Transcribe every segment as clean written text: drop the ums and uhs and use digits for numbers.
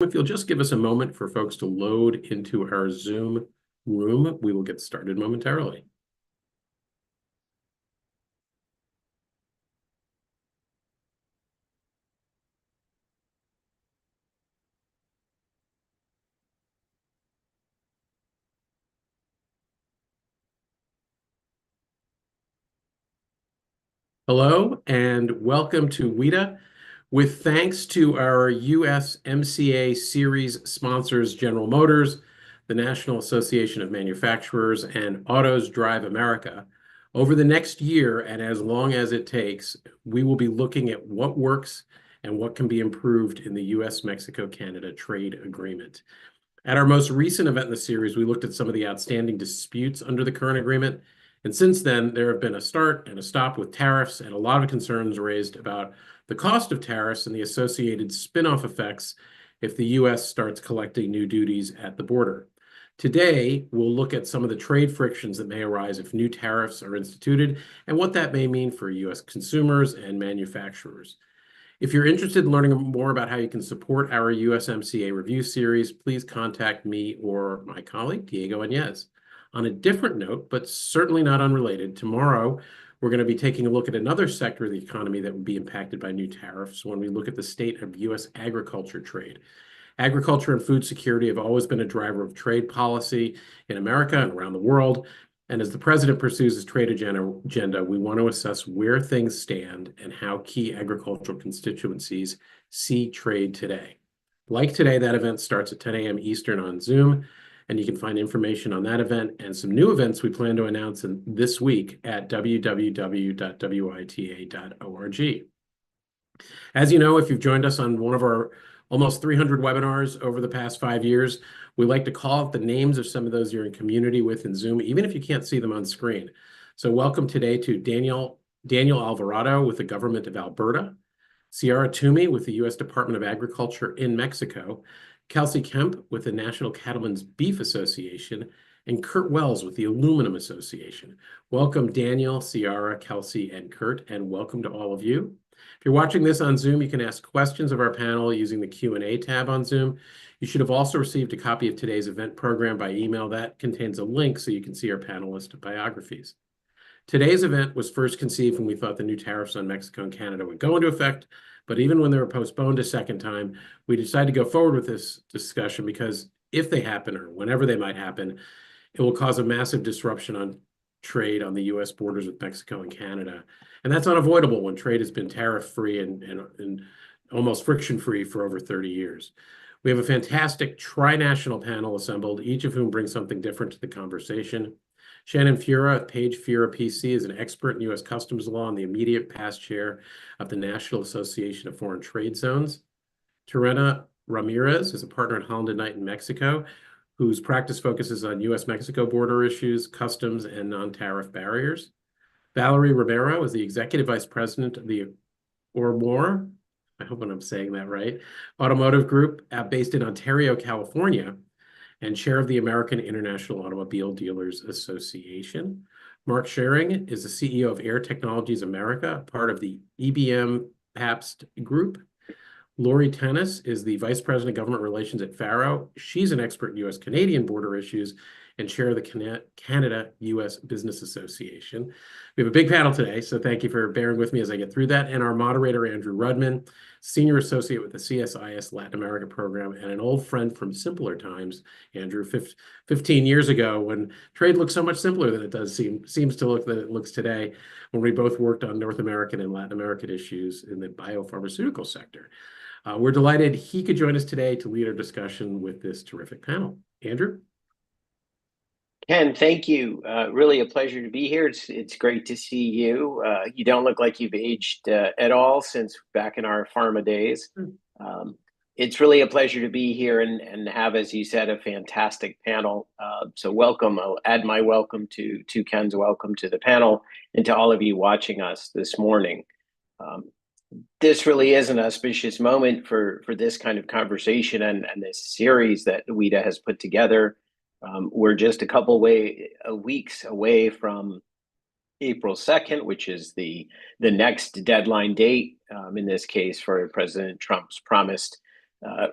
If you'll just give us a moment for folks to load into our Zoom room, we will get started momentarily. Hello, and welcome to WITA. With thanks to our USMCA series sponsors, General Motors, the National Association of Manufacturers, and Autos Drive America, over the next year and as long as it takes, we will be looking at what works and what can be improved in the U.S. Mexico Canada Trade Agreement. At our most recent event in the series, we looked at some of the outstanding disputes under the current agreement. And since then, there have been a start and a stop with tariffs and a lot of concerns raised about the cost of tariffs and the associated spin-off effects if the U.S. starts collecting new duties at the border. Today, we'll look at some of the trade frictions that may arise if new tariffs are instituted and what that may mean for U.S. consumers and manufacturers. If you're interested in learning more about how you can support our USMCA review series, please contact me or my colleague, Diego Añez. On a different note, but certainly not unrelated, tomorrow we're going to be taking a look at another sector of the economy that would be impacted by new tariffs when we look at the state of U.S. agriculture trade. Agriculture and food security have always been a driver of trade policy in America and around the world. And as the president pursues his trade agenda, we want to assess where things stand and how key agricultural constituencies see trade today. Like today, that event starts at 10 a.m. Eastern on Zoom, and you can find information on that event and some new events we plan to announce this week at www.wita.org. As you know, if you've joined us on one of our almost 300 webinars over the past 5 years, we like to call out the names of some of those you're in community with in Zoom, even if you can't see them on screen. So welcome today to Daniel Alvarado with the government of Alberta, Ciara Toomey with the U.S. Department of Agriculture in Mexico, Kelsey Kemp with the National Cattlemen's Beef Association, and Kurt Wells with the Aluminum Association. Welcome, Daniel, Ciara, Kelsey, and Kurt, and welcome to all of you. If you're watching this on Zoom, you can ask questions of our panel using the Q&A tab on Zoom. You should have also received a copy of today's event program by email. That contains a link so you can see our panelist biographies. Today's event was first conceived when we thought the new tariffs on Mexico and Canada would go into effect, but even when they were postponed a second time, we decided to go forward with this discussion because if they happen or whenever they might happen, it will cause a massive disruption on trade on the U.S. borders with Mexico and Canada. And that's unavoidable when trade has been tariff-free and almost friction-free for over 30 years. We have a fantastic tri-national panel assembled, each of whom brings something different to the conversation. Shannon Fura of Page Fura PC is an expert in U.S. customs law and the immediate past chair of the National Association of Foreign Trade Zones. Turenna Ramírez is a partner at Holland and Knight in Mexico, whose practice focuses on U.S. Mexico border issues, customs, and non-tariff barriers. Valerie Romero is the executive vice president of the Oremor, I hope I'm saying that right, automotive group based in Ontario, California, and chair of the American International Automobile Dealers Association. Mark Schering is the CEO of Air Technologies America, part of the EBM Pabst Group. Lori Tennis is the Vice President of Government Relations at Fura. She's an expert in U.S.-Canadian border issues and chair of the Canada-U.S. Business Association. We have a big panel today, so thank you for bearing with me as I get through that. And our moderator, Andrew Rudman, Senior Associate with the CSIS Latin America Program, and an old friend from simpler times, Andrew, 15 years ago, when trade looked so much simpler than it seems to look that it looks today, when we both worked on North American and Latin American issues in the biopharmaceutical sector. We're delighted he could join us today to lead our discussion with this terrific panel. Andrew? Ken, thank you. Really a pleasure to be here. It's great to see you. You don't look like you've aged at all since back in our pharma days. It's really a pleasure to be here and have, as you said, a fantastic panel. So welcome. I'll add my welcome to Ken's welcome to the panel and to all of you watching us this morning. This really is an auspicious moment for this kind of conversation and this series that WITA has put together. We're just a couple weeks away from April 2nd, which is the next deadline date, in this case for President Trump's promised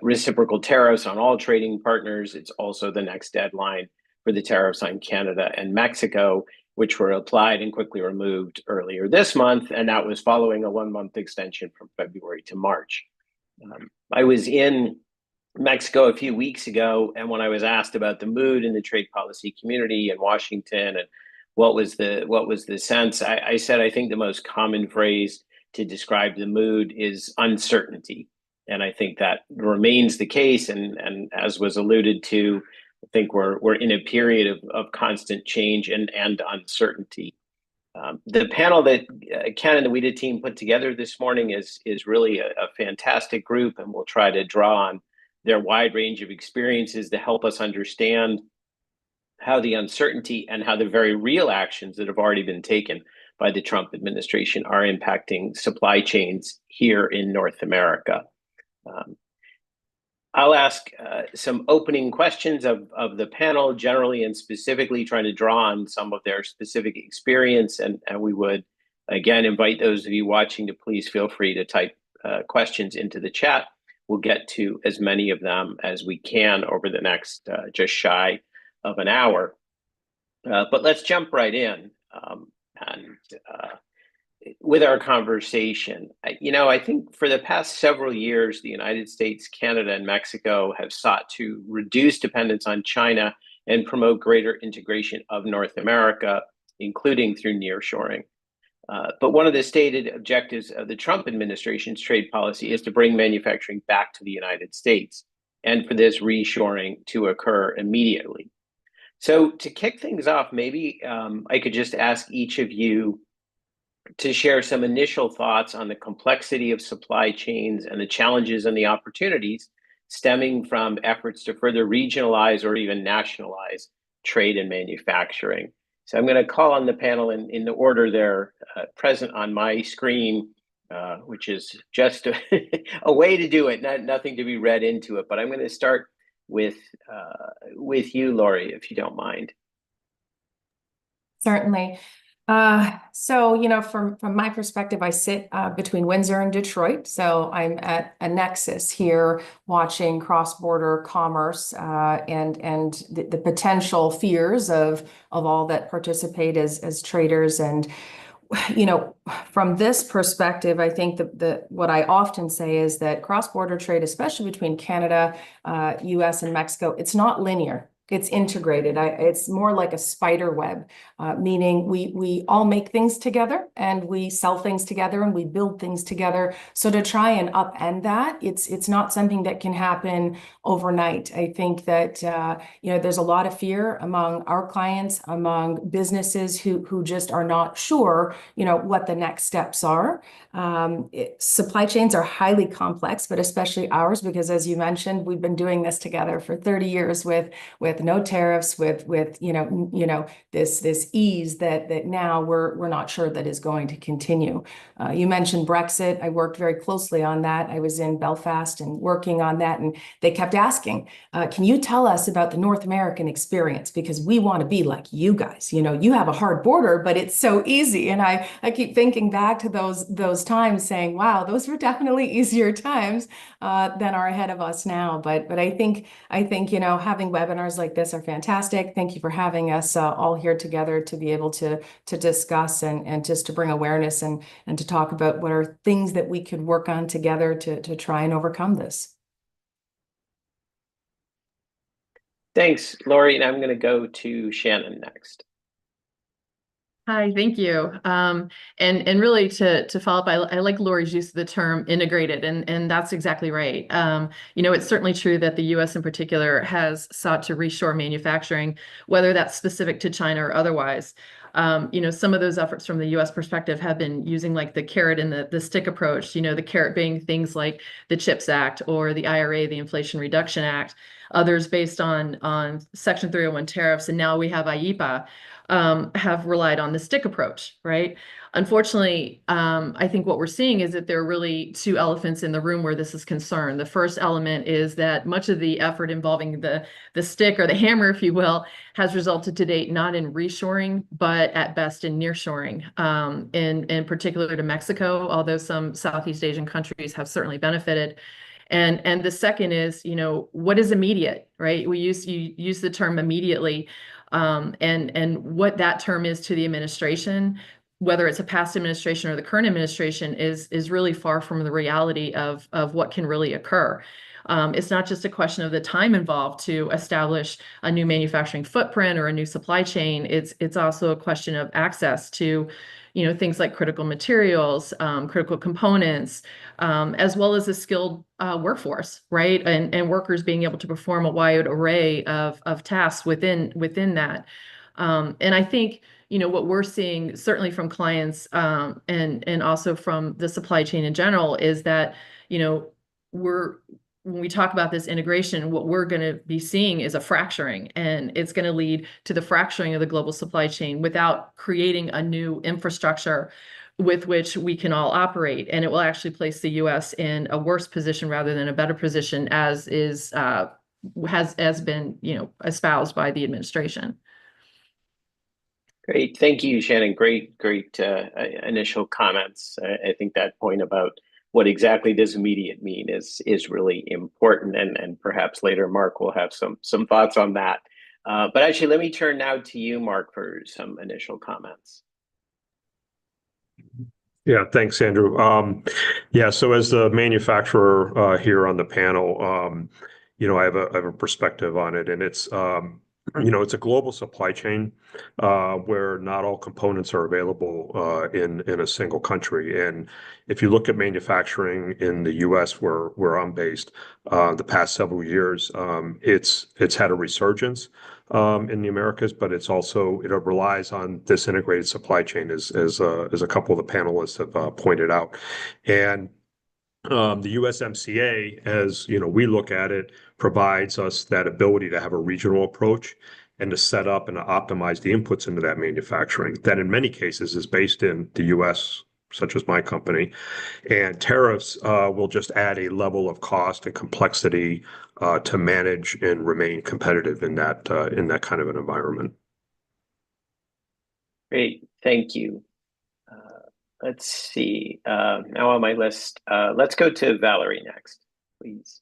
reciprocal tariffs on all trading partners. It's also the next deadline for the tariffs on Canada and Mexico, which were applied and quickly removed earlier this month. And that was following a 1-month extension from February to March. I was in Mexico a few weeks ago, and when I was asked about the mood in the trade policy community in Washington and what was the sense, I said I think the most common phrase to describe the mood is uncertainty, and I think that remains the case. And as was alluded to, I think we're in a period of constant change and uncertainty. The panel that Ken and the WITA team put together this morning is really a fantastic group, and we'll try to draw on their wide range of experiences to help us understand how the uncertainty and how the very real actions that have already been taken by the Trump administration are impacting supply chains here in North America. I'll ask some opening questions of the panel generally and specifically, trying to draw on some of their specific experience. And we would, again, invite those of you watching to please feel free to type questions into the chat. We'll get to as many of them as we can over the next just shy of an hour. But let's jump right in. With our conversation, I think for the past several years, the United States, Canada, and Mexico have sought to reduce dependence on China and promote greater integration of North America, including through nearshoring. But one of the stated objectives of the Trump administration's trade policy is to bring manufacturing back to the United States, and for this reshoring to occur immediately. So to kick things off, maybe I could just ask each of you to share some initial thoughts on the complexity of supply chains and the challenges and the opportunities stemming from efforts to further regionalize or even nationalize trade and manufacturing. So I'm going to call on the panel in the order they're present on my screen, which is just a way to do it, nothing to be read into it. But I'm going to start with you, Laurie, if you don't mind. Certainly. So, from my perspective, I sit between Windsor and Detroit. So I'm at a nexus here watching cross-border commerce and the potential fears of all that participate as traders. And, from this perspective, I think what I often say is that cross-border trade, especially between Canada, U.S. and Mexico, it's not linear. It's integrated. It's more like a spider web, meaning we all make things together and we sell things together and we build things together. So to try and upend that, it's not something that can happen overnight. I think that there's a lot of fear among our clients, among businesses who just are not sure what the next steps are. Supply chains are highly complex, but especially ours, because as you mentioned, we've been doing this together for 30 years with no tariffs, with this ease that now we're not sure that is going to continue. You mentioned Brexit. I worked very closely on that. I was in Belfast and working on that, and they kept asking, can you tell us about the North American experience? Because we want to be like you guys. You have a hard border, but it's so easy. And I keep thinking back to those times saying, wow, those were definitely easier times than are ahead of us now. But I think having webinars like this are fantastic. Thank you for having us all here together to be able to discuss and just to bring awareness and to talk about what are things that we could work on together to try and overcome this. Thanks, Laurie. And I'm going to go to Shannon next. Hi, thank you. And really to follow up, I like Laurie's use of the term integrated, and that's exactly right. It's certainly true that the U.S. in particular has sought to reshore manufacturing, whether that's specific to China or otherwise. Some of those efforts from the U.S. perspective have been using like the carrot and the stick approach, the carrot being things like the CHIPS Act or the IRA, the Inflation Reduction Act, others based on Section 301 tariffs, and now we have AIADA. Have relied on the stick approach, right? Unfortunately, I think what we're seeing is that there are really two elephants in the room where this is concerned. The first element is that much of the effort involving the stick or the hammer, if you will, has resulted to date not in reshoring, but at best in nearshoring, in particular to Mexico, although some Southeast Asian countries have certainly benefited. And the second is, what is immediate, right? You use the term immediately, and what that term is to the administration, whether it's a past administration or the current administration, is really far from the reality of what can really occur. It's not just a question of the time involved to establish a new manufacturing footprint or a new supply chain. It's also a question of access to, things like critical materials, critical components, as well as a skilled workforce, right? And workers being able to perform a wide array of tasks within that. And I think, what we're seeing certainly from clients, and also from the supply chain in general, is that, when we talk about this integration, what we're going to be seeing is a fracturing, and it's going to lead to the fracturing of the global supply chain without creating a new infrastructure with which we can all operate. And it will actually place the U.S. in a worse position rather than a better position, as has been, espoused by the administration. Great. Thank you, Shannon. Great initial comments. I think that point about what exactly does immediate mean is really important, and perhaps later Mark will have some thoughts on that. But actually, let me turn now to you, Mark, for some initial comments. Yeah, thanks, Andrew. So as the manufacturer here on the panel, I have a perspective on it, and it's it's a global supply chain where not all components are available in a single country. And if you look at manufacturing in the U.S., where I'm based, the past several years, it's had a resurgence in the Americas, but it relies on this integrated supply chain, as a couple of the panelists have pointed out. And the USMCA, as we look at it, provides us that ability to have a regional approach and to set up and to optimize the inputs into that manufacturing that in many cases is based in the US, such as my company. And tariffs will just add a level of cost and complexity to manage and remain competitive in that kind of an environment. Great, thank you. Let's see. Now on my list, let's go to Valerie next, please.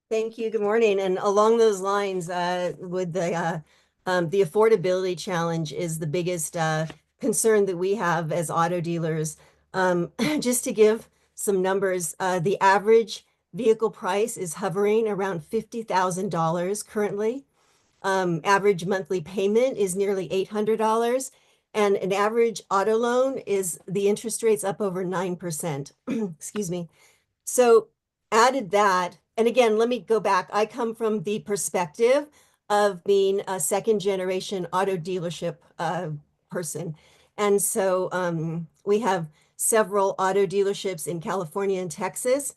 Thank you. Good morning. And along those lines, with the affordability challenge is the biggest concern that we have as auto dealers. Just to give some numbers, the average vehicle price is hovering around $50,000 currently. Average monthly payment is nearly $800. And an average auto loan is the interest rate's up over 9%. Excuse me. So added that, and again, let me go back. I come from the perspective of being a second generation auto dealership person. And so we have several auto dealerships in California and Texas.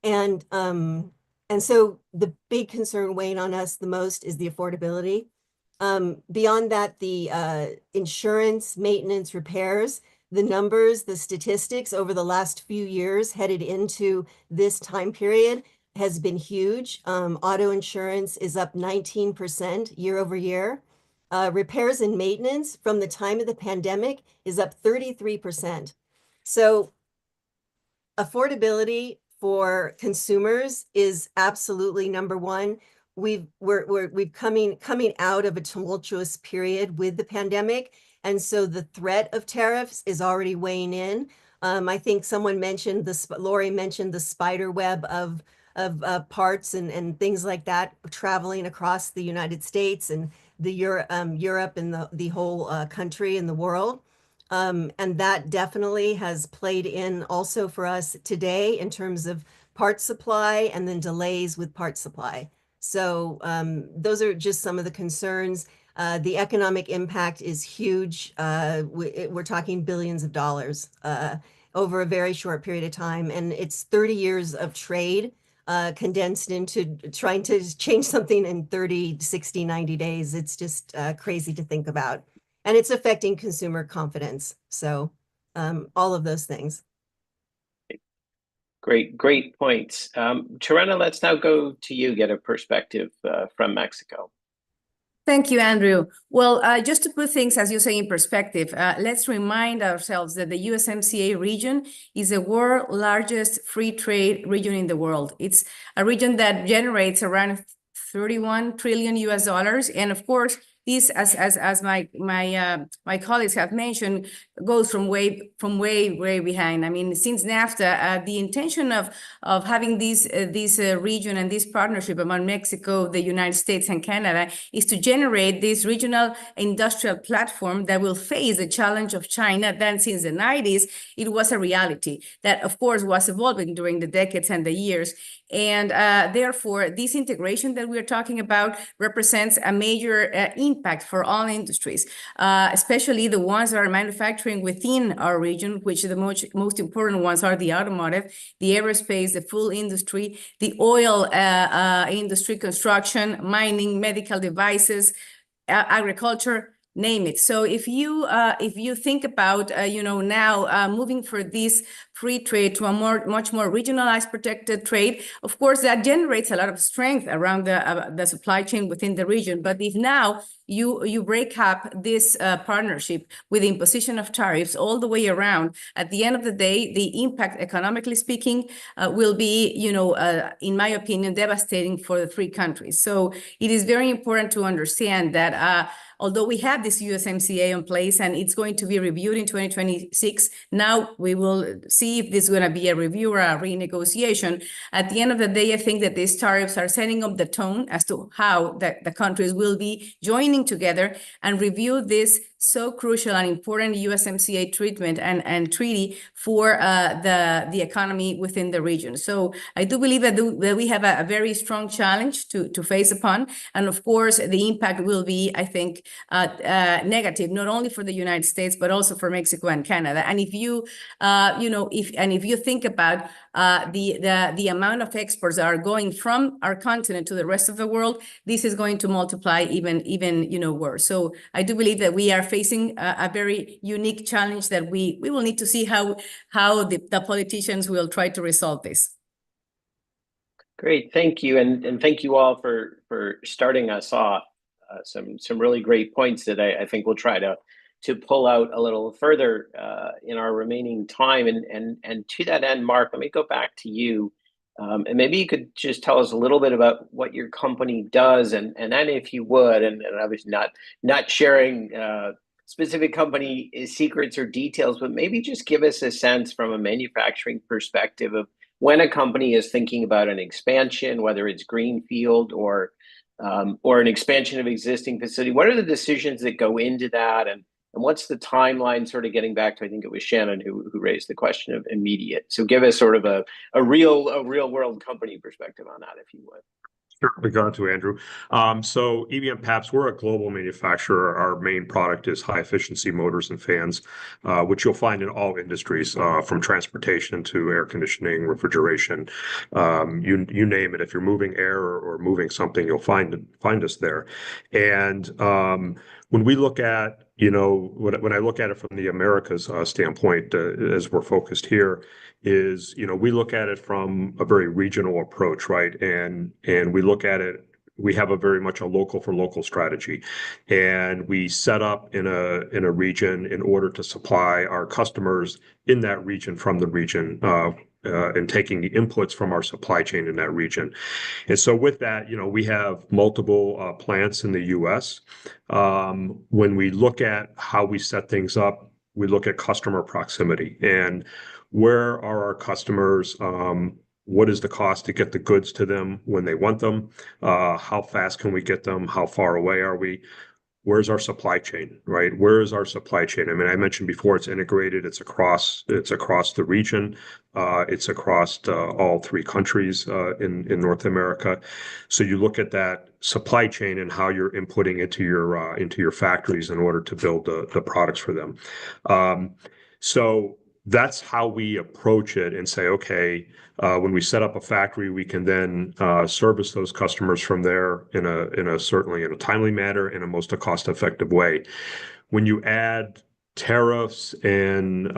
And so the big concern weighing on us the most is the affordability. Beyond that, the insurance, maintenance, repairs, the numbers, the statistics over the last few years headed into this time period has been huge. Auto insurance is up 19% year over year. Repairs and maintenance from the time of the pandemic is up 33%. So affordability for consumers is absolutely number one. We're coming out of a tumultuous period with the pandemic, and so the threat of tariffs is already weighing in. I think someone mentioned Lori mentioned the spider web of parts and things like that traveling across the United States and the Europe and the whole country and the world. And that definitely has played in also for us today in terms of part supply and then delays with part supply. So those are just some of the concerns. The economic impact is huge. We're talking billions of dollars over a very short period of time. And it's 30 years of trade condensed into trying to change something in 30, 60, 90 days. It's just crazy to think about. And it's affecting consumer confidence. So all of those things. Great points. Turenna, let's now go to you, get a perspective from Mexico. Thank you, Andrew. Well, just to put things, as you say, in perspective, let's remind ourselves that the USMCA region is the world's largest free trade region in the world. It's a region that generates around 31 trillion US dollars. And of course, this, as my colleagues have mentioned, goes from way behind. I mean, since NAFTA, the intention of having this region and this partnership among Mexico, the United States, and Canada is to generate this regional industrial platform that will face the challenge of China. Then, since the 90s, it was a reality that, of course, was evolving during the decades and the years. And therefore, this integration that we're talking about represents a major impact for all industries, especially the ones that are manufacturing within our region, which the most important ones are the automotive, the aerospace, the food industry, the oil industry, construction, mining, medical devices, agriculture, name it. So if you think about now moving for this free trade to a much more regionalized protected trade, of course that generates a lot of strength around the supply chain within the region. But if now you break up this partnership with the imposition of tariffs all the way around, at the end of the day, the impact, economically speaking, will be, in my opinion, devastating for the three countries. So it is very important to understand that although we have this USMCA in place and it's going to be reviewed in 2026, now we will see if this is going to be a review or a renegotiation. At the end of the day, I think that these tariffs are setting up the tone as to how the countries will be joining together and review this so crucial and important USMCA treatment and treaty for the economy within the region. So I do believe that we have a very strong challenge to face upon. And of course, the impact will be, I think, negative, not only for the United States, but also for Mexico and Canada. And if you, if you think about the amount of exports that are going from our continent to the rest of the world, this is going to multiply even worse. So I do believe that we are facing a very unique challenge that we will need to see how the politicians will try to resolve this. Great, thank you, and thank you all for starting us off. Some really great points that I think we'll try to pull out a little further in our remaining time. And to that end, Mark, let me go back to you. And maybe you could just tell us a little bit about what your company does, and then if you would, and obviously not sharing specific company secrets or details, but maybe just give us a sense from a manufacturing perspective of when a company is thinking about an expansion, whether it's greenfield or an expansion of existing facility. What are the decisions that go into that, and what's the timeline? Sort of getting back to, I think it was Shannon who raised the question of immediate. So give us sort of a real world company perspective on that, if you would. Sure, we got to Andrew. So EVM PAPS, we're a global manufacturer. Our main product is high efficiency motors and fans, which you'll find in all industries, from transportation to air conditioning, refrigeration, you name it. If you're moving air or moving something, you'll find us there. And when we look at, when I look at it from the Americas standpoint, as we're focused here, is, we look at it from a very regional approach, right? And we look at it, we have a very much a local for local strategy, and we set up in a region in order to supply our customers in that region from the region, and taking the inputs from our supply chain in that region. And so with that, we have multiple plants in the U.S. When we look at how we set things up, we look at customer proximity and where are our customers, what is the cost to get the goods to them when they want them, how fast can we get them, how far away are we? Where's our supply chain, right? Where is our supply chain? I mean, I mentioned before, it's integrated, it's across the region, it's across all three countries in North America. So you look at that supply chain and how you're inputting into your factories in order to build the products for them. So that's how we approach it and say, okay, when we set up a factory, we can then service those customers from there certainly in a timely manner, in a most cost-effective way. When you add tariffs and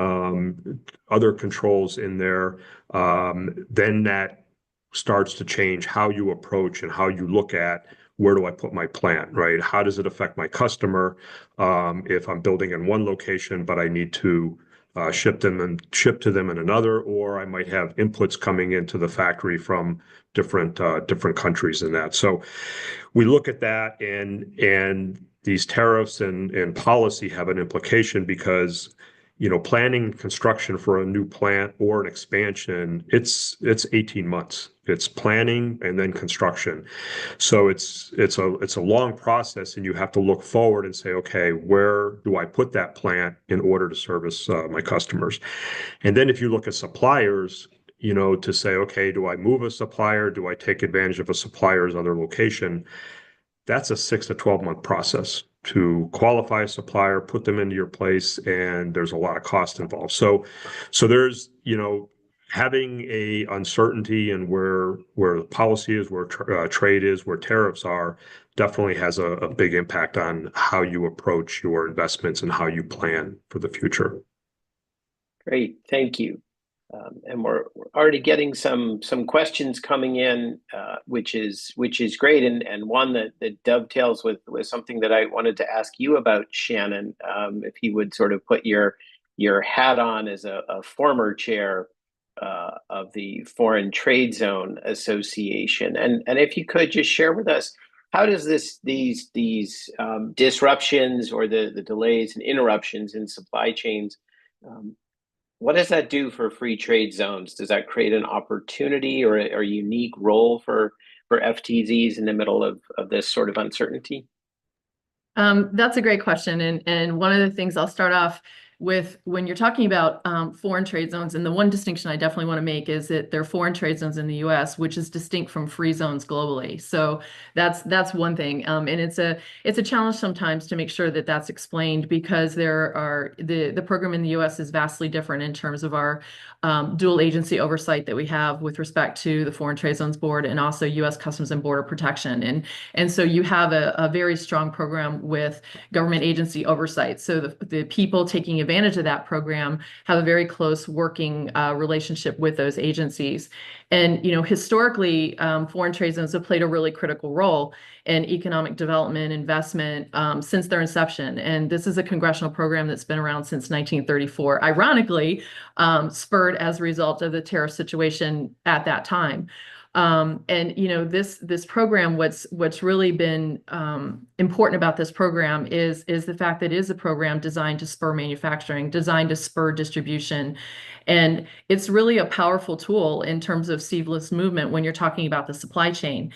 other controls in there, then that starts to change how you approach and how you look at where do I put my plant, right? How does it affect my customer if I'm building in one location, but I need to ship to them in another, or I might have inputs coming into the factory from different countries in that. So we look at that, and these tariffs and policy have an implication because, planning and construction for a new plant or an expansion, it's 18 months. It's planning and then construction. So it's a long process, and you have to look forward and say, okay, where do I put that plant in order to service my customers? And then if you look at suppliers, to say, okay, do I move a supplier? Do I take advantage of a supplier's other location? That's a 6 to 12-month process to qualify a supplier, put them into your place, and there's a lot of cost involved. So there's, having a uncertainty and where policy is, where trade is, where tariffs are, definitely has a big impact on how you approach your investments and how you plan for the future. Great, thank you. And we're already getting some questions coming in, which is great, and one that dovetails with something that I wanted to ask you about, Shannon. If you would sort of put your hat on as a former chair of the Foreign Trade Zone Association, and if you could just share with us, how does these disruptions or the delays and interruptions in supply chains, what does that do for free trade zones? Does that create an opportunity or a unique role for FTZs in the middle of this sort of uncertainty? That's a great question. And one of the things I'll start off with, when you're talking about foreign trade zones, and the one distinction I definitely want to make is that they're foreign trade zones in the U.S., which is distinct from free zones globally. So that's one thing, and it's a challenge sometimes to make sure that that's explained, because the program in the U.S. is vastly different in terms of our dual agency oversight that we have with respect to the Foreign Trade Zones Board and also U.S. Customs and Border Protection, and so you have a very strong program with government agency oversight. So the people taking advantage of that program have a very close working relationship with those agencies. And, historically, foreign trade zones have played a really critical role in economic development, investment, since their inception. And this is a congressional program that's been around since 1934, ironically, spurred as a result of the tariff situation at that time. And this program, what's really been important about this program is the fact that it is a program designed to spur manufacturing, designed to spur distribution, and it's really a powerful tool in terms of seamless movement when you're talking about the supply chain.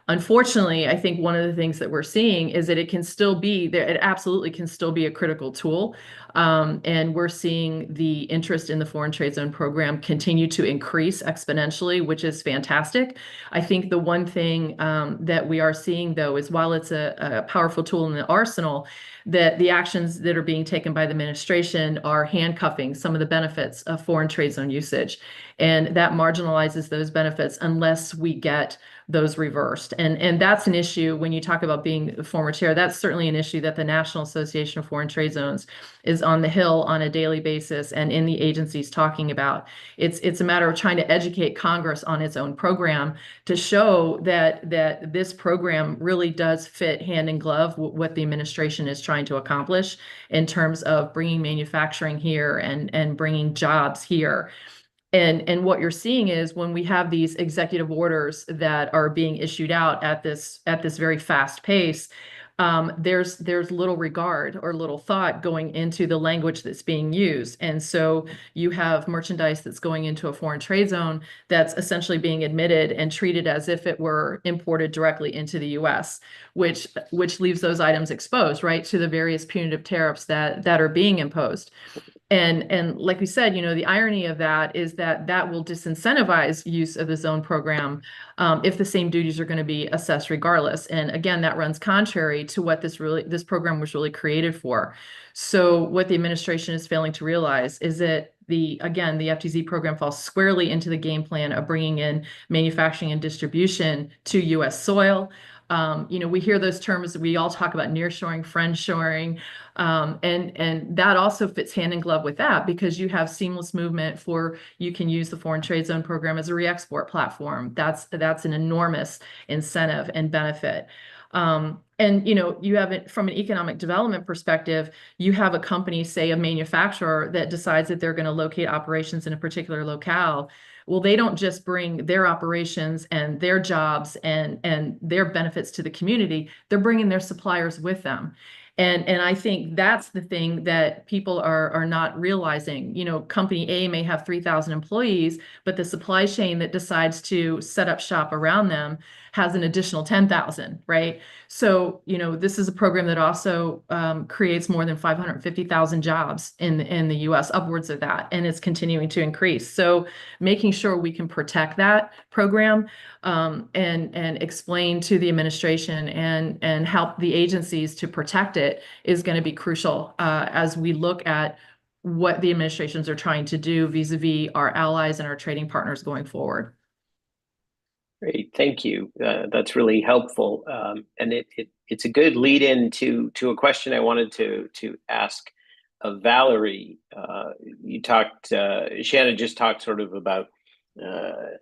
Unfortunately, I think one of the things that we're seeing is that it can still be there. It absolutely can still be a critical tool. And we're seeing the interest in the Foreign Trade Zone program continue to increase exponentially, which is fantastic. I think the one thing that we are seeing, though, is while it's a powerful tool in the arsenal, that the actions that are being taken by the administration are handcuffing some of the benefits of foreign trade zone usage. And that marginalizes those benefits unless we get those reversed. And that's an issue when you talk about being a former chair. That's certainly an issue that the National Association of Foreign Trade Zones is on the Hill on a daily basis and in the agencies talking about. It's a matter of trying to educate Congress on its own program to show that this program really does fit hand in glove with what the administration is trying to accomplish in terms of bringing manufacturing here and bringing jobs here. And what you're seeing is when we have these executive orders that are being issued out at this very fast pace, there's little regard or little thought going into the language that's being used. And so you have merchandise that's going into a foreign trade zone that's essentially being admitted and treated as if it were imported directly into the U.S., which leaves those items exposed, right, to the various punitive tariffs that are being imposed. And like we said, the irony of that is that will disincentivize use of the zone program if the same duties are going to be assessed regardless. And again, that runs contrary to what this program was really created for. So what the administration is failing to realize is that the FTZ program falls squarely into the game plan of bringing in manufacturing and distribution to U.S. soil. We hear those terms, we all talk about nearshoring, friendshoring, and that also fits hand in glove with that, because you have seamless movement you can use the Foreign Trade Zone program as a re-export platform. That's an enormous incentive and benefit. And, you know, you have it from an economic development perspective, you have a company, say a manufacturer, that decides that they're going to locate operations in a particular locale. Well, they don't just bring their operations and their jobs and their benefits to the community, they're bringing their suppliers with them. And I think that's the thing that people are not realizing. You know, company A may have 3,000 employees, but the supply chain that decides to set up shop around them has an additional 10,000, right? So, you know, this is a program that also creates more than 550,000 jobs in the U.S., upwards of that, and it's continuing to increase. So making sure we can protect that program and explain to the administration and help the agencies to protect it is going to be crucial as we look at what the administrations are trying to do vis-a-vis our allies and our trading partners going forward. Great, thank you. That's really helpful, and it's a good lead in to a question I wanted to ask of Valerie. You talked, Shannon just talked sort of about the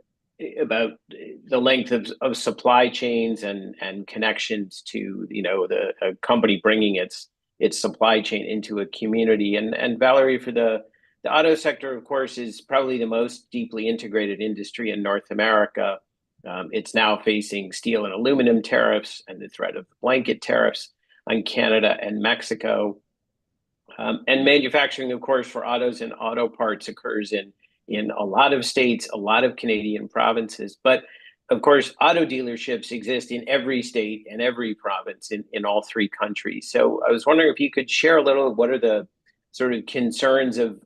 length of supply chains and connections to, you know, a company bringing its supply chain into a community. And Valerie, for the auto sector, of course, is probably the most deeply integrated industry in North America. It's now facing steel and aluminum tariffs and the threat of blanket tariffs on Canada and Mexico. And manufacturing, of course, for autos and auto parts occurs in a lot of states, a lot of Canadian provinces. But of course, auto dealerships exist in every state and every province in all three countries. So I was wondering if you could share a little, what are the sort of concerns of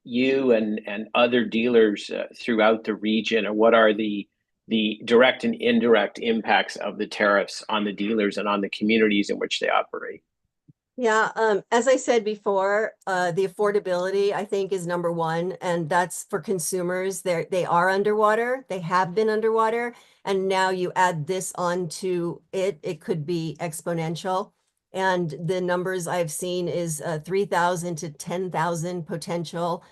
you and other dealers throughout the region, and what are the direct and indirect impacts of the tariffs on the dealers and on the communities in which they operate? Yeah, as I said before, the affordability, I think, is number one, and that's for consumers. They are underwater, they have been underwater, and now you add this onto it, it could be exponential. And the numbers I've seen is 3,000 to 10,000 potential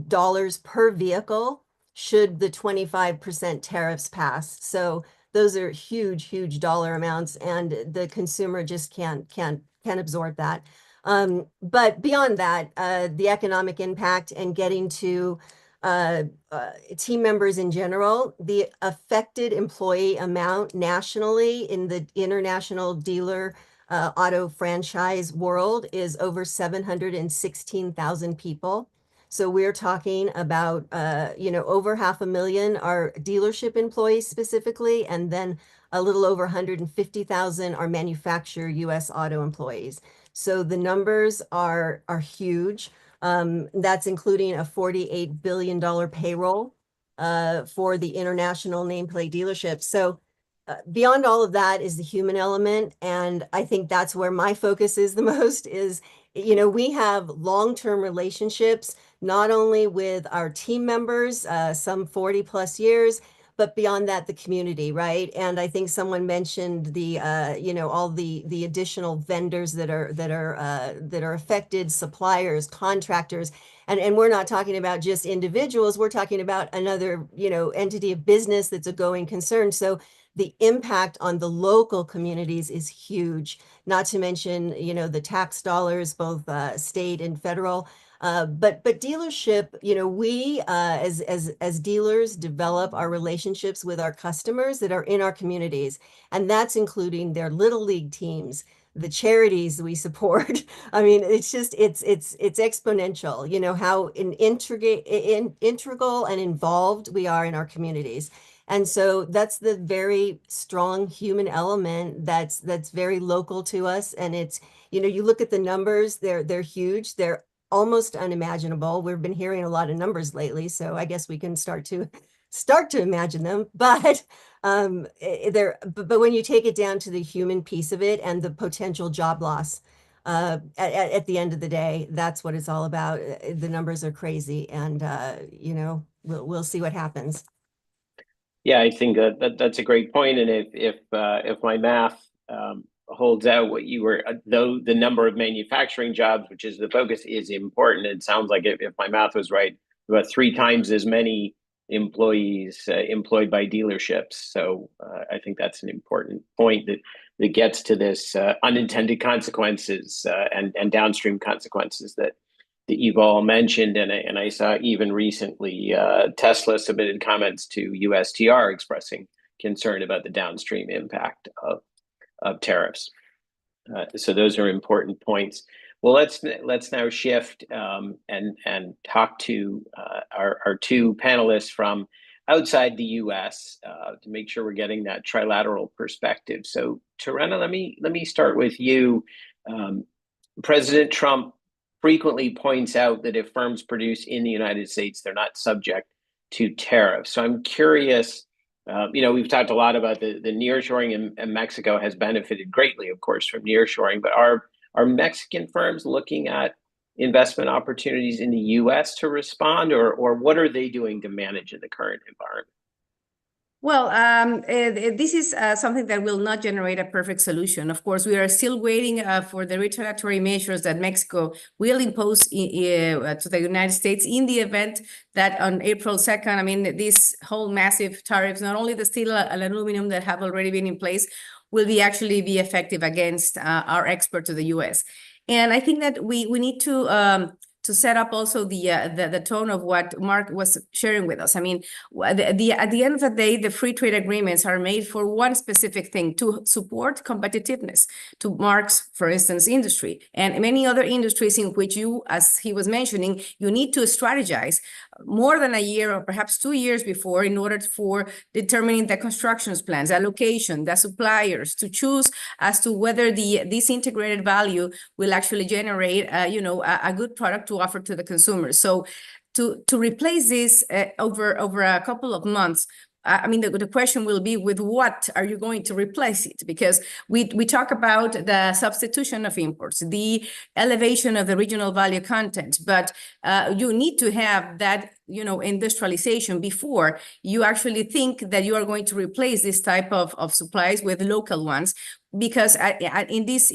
dollars per vehicle should the 25% tariffs pass. So those are huge, huge dollar amounts, and the consumer just can't absorb that. But beyond that, the economic impact and getting to team members in general, the affected employee amount nationally in the international dealer auto franchise world is over 716,000 people. So we're talking about, you know, over 500,000 are dealership employees specifically, and then a little over 150,000 are manufacturer U.S. auto employees. So the numbers are huge. That's including a $48 billion payroll for the international nameplate dealerships. So beyond all of that is the human element. And I think that's where my focus is the most is, you know, we have long-term relationships, not only with our team members, some 40 plus years, but beyond that, the community, right? And I think someone mentioned the, you know, all the additional vendors that are affected, suppliers, contractors, and we're not talking about just individuals. We're talking about another, you know, entity of business that's a going concern. So the impact on the local communities is huge. Not to mention, you know, the tax dollars, both state and federal. But dealership, you know, we as dealers develop our relationships with our customers that are in our communities, and that's including their little league teams, the charities we support. I mean, it's just it's exponential. You know how integral and involved we are in our communities. And so that's the very strong human element that's very local to us. And it's, you know, you look at the numbers, they're huge. They're almost unimaginable. We've been hearing a lot of numbers lately, so I guess we can start to imagine them. But but when you take it down to the human piece of it and the potential job loss, at the end of the day, that's what it's all about. The numbers are crazy, and you know, we'll see what happens. Yeah, I think that's a great point. And if my math holds out, what you were, though the number of manufacturing jobs, which is the focus, is important. It sounds like if my math was right, about 3 times as many employees employed by dealerships. So I think that's an important point that gets to this unintended consequences and downstream consequences that you've all mentioned. And I saw even recently Tesla submitted comments to USTR expressing concern about the downstream impact of tariffs. So those are important points. Well, let's now shift and talk to our two panelists from outside the U.S. To make sure we're getting that trilateral perspective. So, Turenna, let me start with you. President Trump frequently points out that if firms produce in the United States, they're not subject to tariffs. So I'm curious. We've talked a lot about the nearshoring, and Mexico has benefited greatly, of course, from nearshoring. But are Mexican firms looking at investment opportunities in the U.S. to respond, or what are they doing to manage in the current environment? Well, this is something that will not generate a perfect solution. Of course, we are still waiting for the retaliatory measures that Mexico will impose to the United States in the event that on April 2nd, I mean, this whole massive tariffs, not only the steel and aluminum that have already been in place, will actually be effective against our export to the U.S. And I think that we need to set up also the tone of what Mark was sharing with us. I mean, at the end of the day, the free trade agreements are made for one specific thing: to support competitiveness to Mark's, for instance, industry and many other industries in which you, as he was mentioning, you need to strategize more than a year or perhaps 2 years before in order for determining the constructions plans, allocation, the suppliers, to choose as to whether this integrated value will actually generate a good product to offer to the consumers. So to replace this over a couple of months, I mean, the question will be, with what are you going to replace it? Because we talk about the substitution of imports, the elevation of the regional value content, but you need to have that industrialization before you actually think that you are going to replace this type of supplies with local ones. Because in this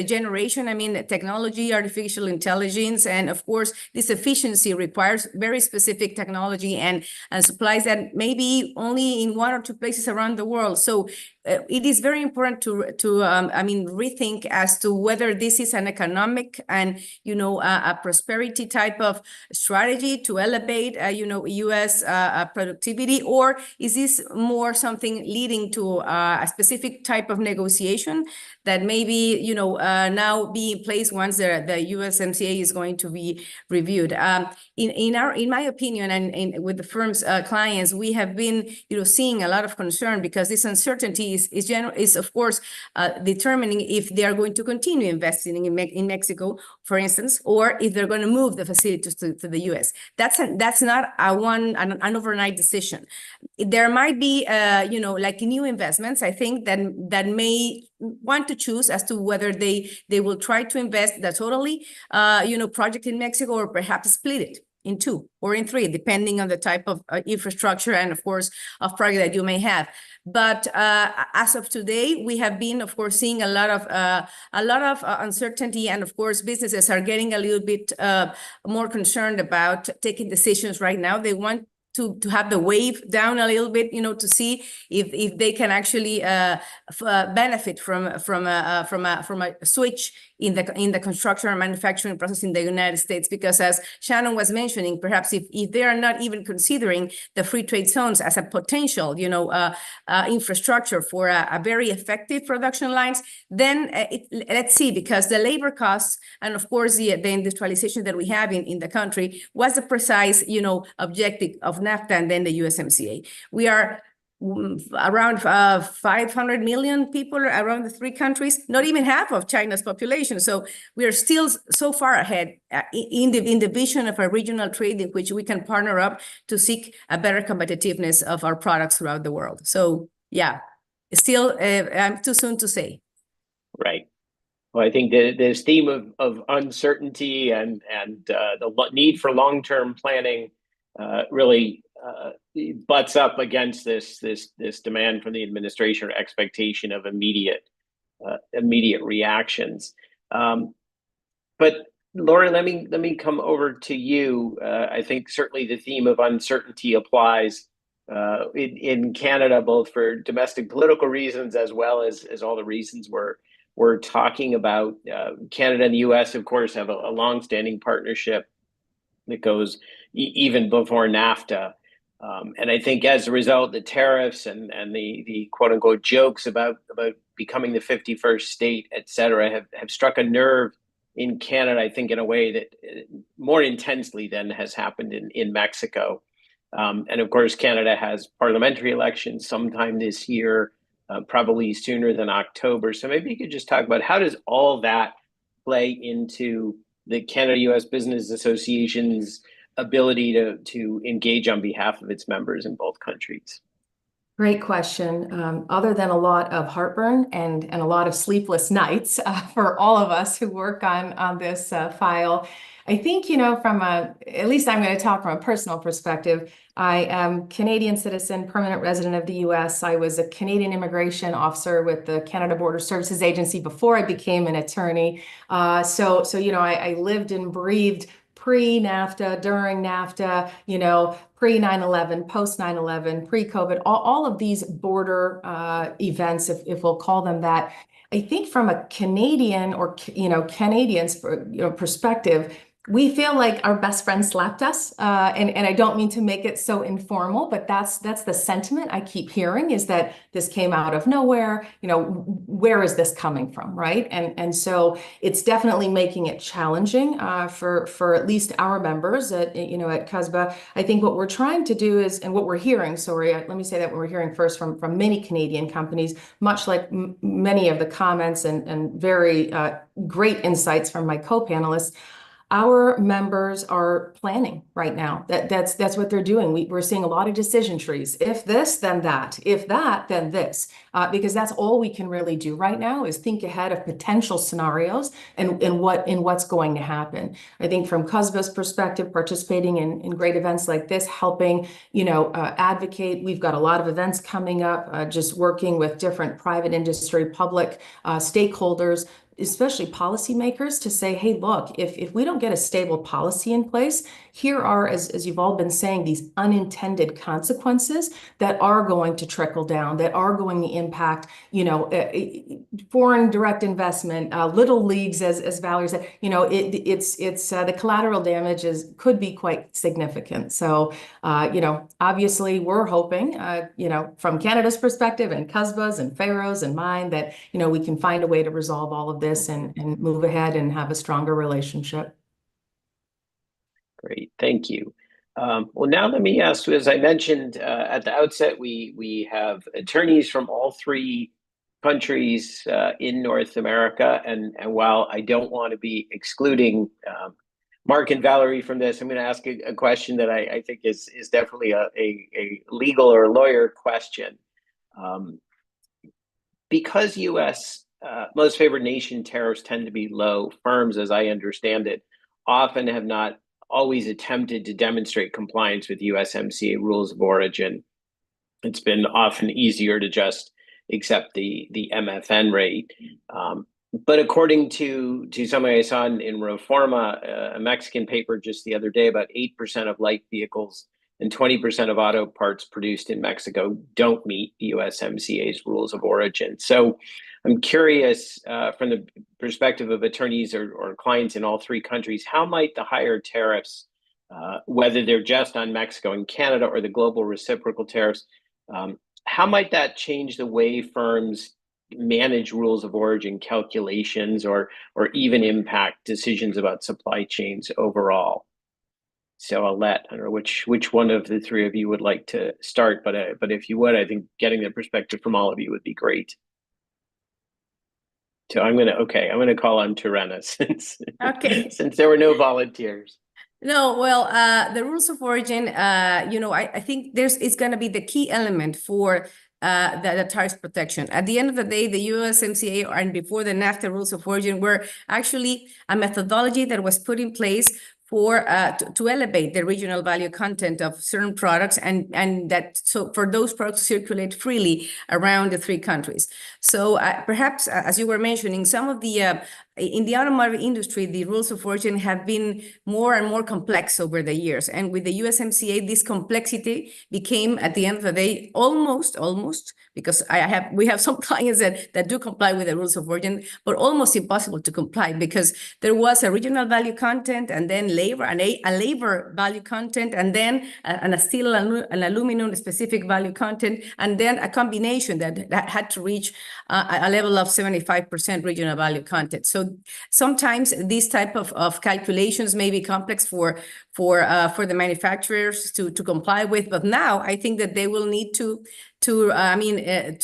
generation, I mean, technology, artificial intelligence, and of course, this efficiency requires very specific technology and supplies that may be only in 1 or 2 places around the world. So it is very important to rethink as to whether this is an economic and a prosperity type of strategy to elevate U.S. productivity, or is this more something leading to a specific type of negotiation that maybe now be in place once the USMCA is going to be reviewed. In my opinion, and with the firm's clients, we have been seeing a lot of concern, because this uncertainty is of course determining if they are going to continue investing in Mexico, for instance, or if they're going to move the facilities to the US. That's not an overnight decision. There might be like new investments, I think, that may want to choose as to whether they will try to invest the totally project in Mexico, or perhaps split it in 2 or in 3, depending on the type of infrastructure and, of course, of project that you may have. But as of today, we have been, of course, seeing a lot of uncertainty, and of course, businesses are getting a little bit more concerned about taking decisions right now. They want to have the wave down a little bit, to see if they can actually benefit from a switch in the construction and manufacturing process in the United States. Because as Shannon was mentioning, perhaps if they are not even considering the free trade zones as a potential, infrastructure for a very effective production lines, then let's see, because the labor costs and of course the industrialization that we have in the country was the precise, objective of NAFTA and then the USMCA. We are around 500 million people around the 3 countries, not even half of China's population. So we are still so far ahead in the vision of a regional trade in which we can partner up to seek a better competitiveness of our products throughout the world. So yeah, still too soon to say. Right. Well, I think this theme of uncertainty and the need for long-term planning really butts up against this demand from the administration, or expectation of immediate reactions. But Laura, let me come over to you. I think certainly the theme of uncertainty applies in Canada, both for domestic political reasons as well as all the reasons we're talking about. Canada and the U.S., of course, have a longstanding partnership that goes even before NAFTA. And I think as a result, the tariffs and the quote unquote jokes about becoming the 51st state, et cetera, have struck a nerve in Canada, I think, in a way that more intensely than has happened in Mexico. And of course, Canada has parliamentary elections sometime this year, probably sooner than October. So maybe you could just talk about how does all that play into the Canada-U.S. Business Association's ability to engage on behalf of its members in both countries? Great question. Other than a lot of heartburn and a lot of sleepless nights for all of us who work on this file, I think, at least I'm going to talk from a personal perspective. I am Canadian citizen, permanent resident of the U.S. I was a Canadian immigration officer with the Canada Border Services Agency before I became an attorney. So I lived and breathed pre-NAFTA, during NAFTA, pre 9/11, post 9/11, pre-COVID, all of these border events, if we'll call them that. I think from a Canadian or Canadians perspective, we feel like our best friend slapped us, and I don't mean to make it so informal, but that's the sentiment I keep hearing, is that this came out of nowhere. Where is this coming from, right? And so it's definitely making it challenging for at least our members at CUSBA. I think what we're trying to do is, and what we're hearing, let me say that we're hearing first from many Canadian companies, much like many of the comments and very great insights from my co-panelists. Our members are planning right now. That's what they're doing. We're seeing a lot of decision trees. If this, then that. If that, then this. Because that's all we can really do right now, is think ahead of potential scenarios and what's going to happen. I think from CUSBA's perspective, participating in great events like this, helping advocate. We've got a lot of events coming up. Just working with different private industry, public stakeholders, especially policymakers, to say, hey, look, if we don't get a stable policy in place, here are, as you've all been saying, these unintended consequences that are going to trickle down, that are going to impact, foreign direct investment, little leagues, as Valerie said, it's the collateral damage could be quite significant. So, obviously we're hoping, from Canada's perspective and CUSBA's and Faro's and mine, that, we can find a way to resolve all of this and move ahead and have a stronger relationship. Great, thank you. Well, now let me ask, as I mentioned at the outset, we have attorneys from all three countries in North America. And while I don't want to be excluding Mark and Valerie from this, I'm going to ask a question that I think is definitely a legal or lawyer question. Because U.S. Most favored nation tariffs tend to be low, firms, as I understand it, often have not always attempted to demonstrate compliance with USMCA rules of origin. It's been often easier to just accept the MFN rate. But according to something I saw in Reforma, a Mexican paper just the other day, about 8% of light vehicles and 20% of auto parts produced in Mexico don't meet the USMCA's rules of origin. So I'm curious, from the perspective of attorneys or clients in all three countries, how might the higher tariffs, whether they're just on Mexico and Canada or the global reciprocal tariffs, how might that change the way firms manage rules of origin calculations or even impact decisions about supply chains overall? So I don't know which one of the three of you would like to start, but if you would, I think getting the perspective from all of you would be great. So I'm gonna call on Turenna since there were no volunteers. No, well, the rules of origin, I think it's going to be the key element for the tariffs protection. At the end of the day, the USMCA and before the NAFTA rules of origin were actually a methodology that was put in place for to elevate the regional value content of certain products and so for those products to circulate freely around the three countries. So perhaps, as you were mentioning, some of the in the automotive industry, the rules of origin have been more and more complex over the years. And with the USMCA, this complexity became, at the end of the day, almost, because we have some clients that do comply with the rules of origin, but almost impossible to comply because there was a regional value content and then labor, a labor value content, and then a steel and aluminum specific value content, and then a combination that had to reach a level of 75% regional value content. So sometimes these type of calculations may be complex for the manufacturers to comply with, but now I think that they will need to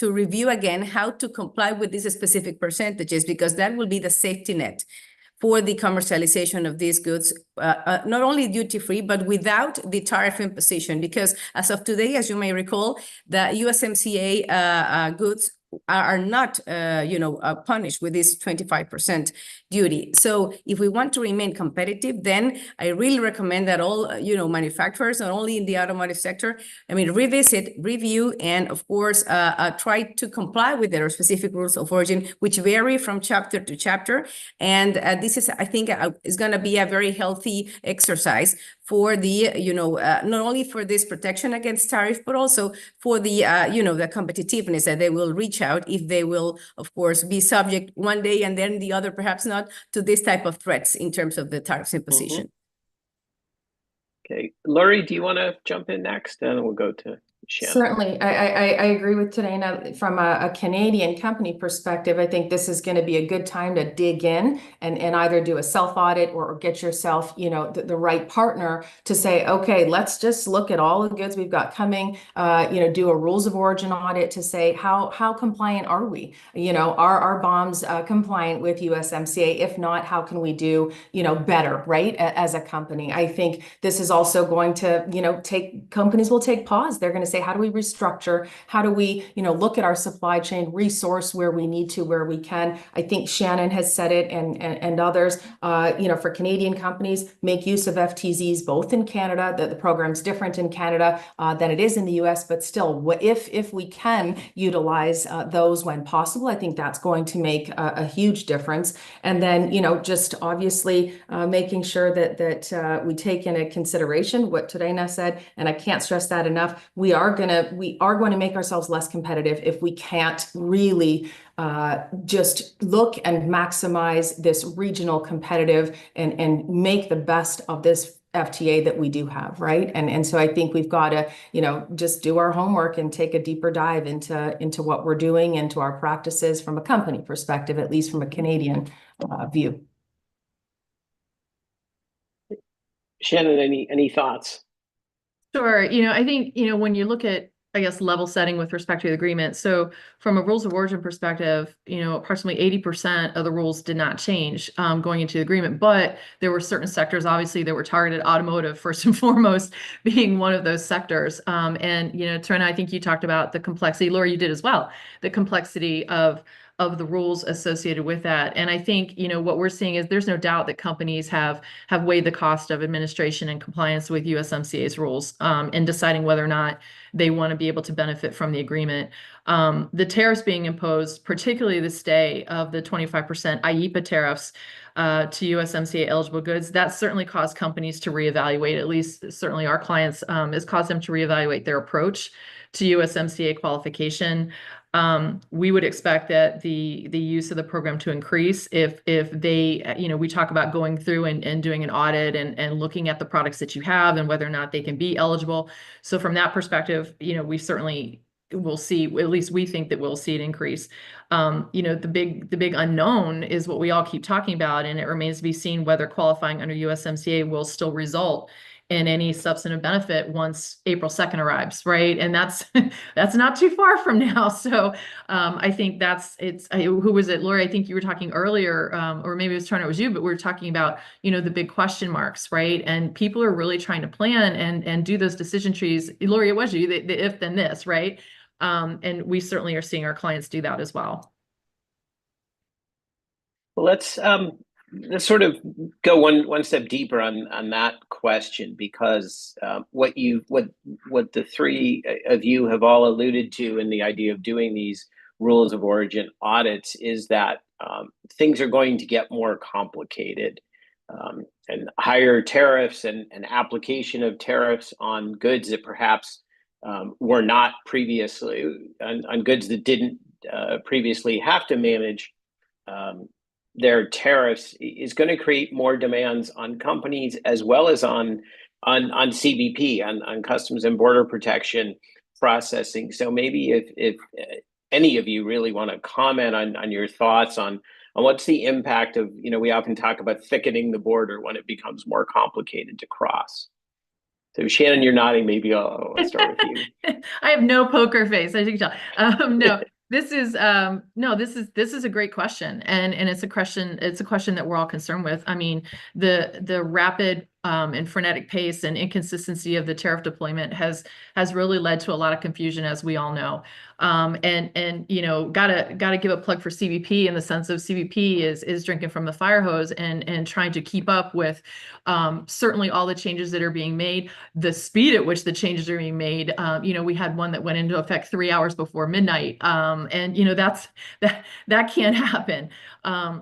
review again how to comply with these specific percentages, because that will be the safety net for the commercialization of these goods, not only duty-free, but without the tariff imposition. Because as of today, as you may recall, the USMCA goods are not, punished with this 25% duty. So if we want to remain competitive, then I really recommend that all, manufacturers, not only in the automotive sector, revisit, review, and of course, try to comply with their specific rules of origin, which vary from chapter to chapter. And this is, I think, is going to be a very healthy exercise for the, not only for this protection against tariff, but also for the, the competitiveness that they will reach out if they will, of course, be subject one day and then the other, perhaps not, to this type of threats in terms of the tariffs imposition. Okay, Laurie, do you want to jump in next? And then we'll go to Shannon. Certainly, I agree with Turenna. From a Canadian company perspective, I think this is going to be a good time to dig in and either do a self-audit or get yourself, the right partner to say, okay, let's just look at all the goods we've got coming, do a rules of origin audit to say how compliant are we? Are our bombs compliant with USMCA? If not, how can we do, better, right? As a company. I think this is also going to, companies will take pause. They're going to say, how do we restructure? How do we, look at our supply chain, resource where we need to, where we can? I think Shannon has said it, and others, for Canadian companies, make use of FTZs both in Canada. The program's different in Canada than it is in the US, but still, if we can utilize those when possible, I think that's going to make a huge difference. And then, just obviously making sure that we take into consideration what Turenna said, and I can't stress that enough. We are going to make ourselves less competitive if we can't really just look and maximize this regional competitive and make the best of this FTA that we do have, right? And so I think we've got to, just do our homework and take a deeper dive into what we're doing, into our practices from a company perspective, at least from a Canadian view. Shannon, any thoughts? Sure. I think, when you look at, I guess, level setting with respect to the agreement. So from a rules of origin perspective, approximately 80% of the rules did not change going into the agreement, but there were certain sectors, obviously, that were targeted. Automotive, first and foremost, being one of those sectors. And, Turenna, I think you talked about the complexity. Laura, you did as well, the complexity of the rules associated with that. And I think, what we're seeing is there's no doubt that companies have weighed the cost of administration and compliance with USMCA's rules in deciding whether or not they want to be able to benefit from the agreement. The tariffs being imposed, particularly the stay of the 25% AIADA tariffs to USMCA eligible goods, that certainly caused companies to reevaluate, at least certainly our clients, has caused them to reevaluate their approach to USMCA qualification. We would expect that the use of the program to increase if they, we talk about going through and doing an audit and looking at the products that you have and whether or not they can be eligible. So from that perspective, we certainly will see, at least we think that we'll see an increase. The big unknown is what we all keep talking about, and it remains to be seen whether qualifying under USMCA will still result in any substantive benefit once April 2nd arrives, right? And that's not too far from now. So I think who was it, Lori? I think you were talking earlier, or maybe it was Turenna, it was you, but we were talking about, the big question marks, right? And people are really trying to plan and do those decision trees. Lori, it was you, the if then this, right? And we certainly are seeing our clients do that as well. Well, let's sort of go one step deeper on that question, because what the three of you have all alluded to in the idea of doing these rules of origin audits is that things are going to get more complicated. And higher tariffs and application of tariffs on goods that perhaps were not previously, on goods that didn't previously have to manage their tariffs is going to create more demands on companies as well as on CBP, on Customs and Border Protection processing. So maybe if any of you really want to comment on your thoughts on what's the impact of, we often talk about thickening the border when it becomes more complicated to cross. So Shannon, you're nodding. Maybe I'll start with you. I have no poker face. I think no. This is a great question, and it's a question that we're all concerned with. I mean, the rapid and frenetic pace and inconsistency of the tariff deployment has really led to a lot of confusion, as we all know. And gotta give a plug for CBP in the sense of CBP is drinking from the fire hose and trying to keep up with certainly all the changes that are being made, the speed at which the changes are being made. We had one that went into effect 3 hours before midnight. And that can't happen.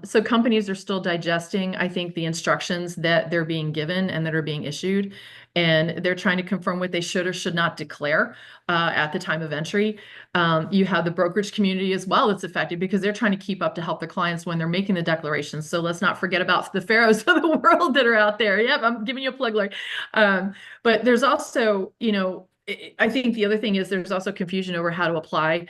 So companies are still digesting, I think, the instructions that they're being given and that are being issued, and they're trying to confirm what they should or should not declare at the time of entry. You have the brokerage community as well that's affected because they're trying to keep up to help their clients when they're making the declarations. So let's not forget about the pharaohs of the world that are out there. Yep, I'm giving you a plug, Larry. But there's also, I think the other thing is there's also confusion over how to apply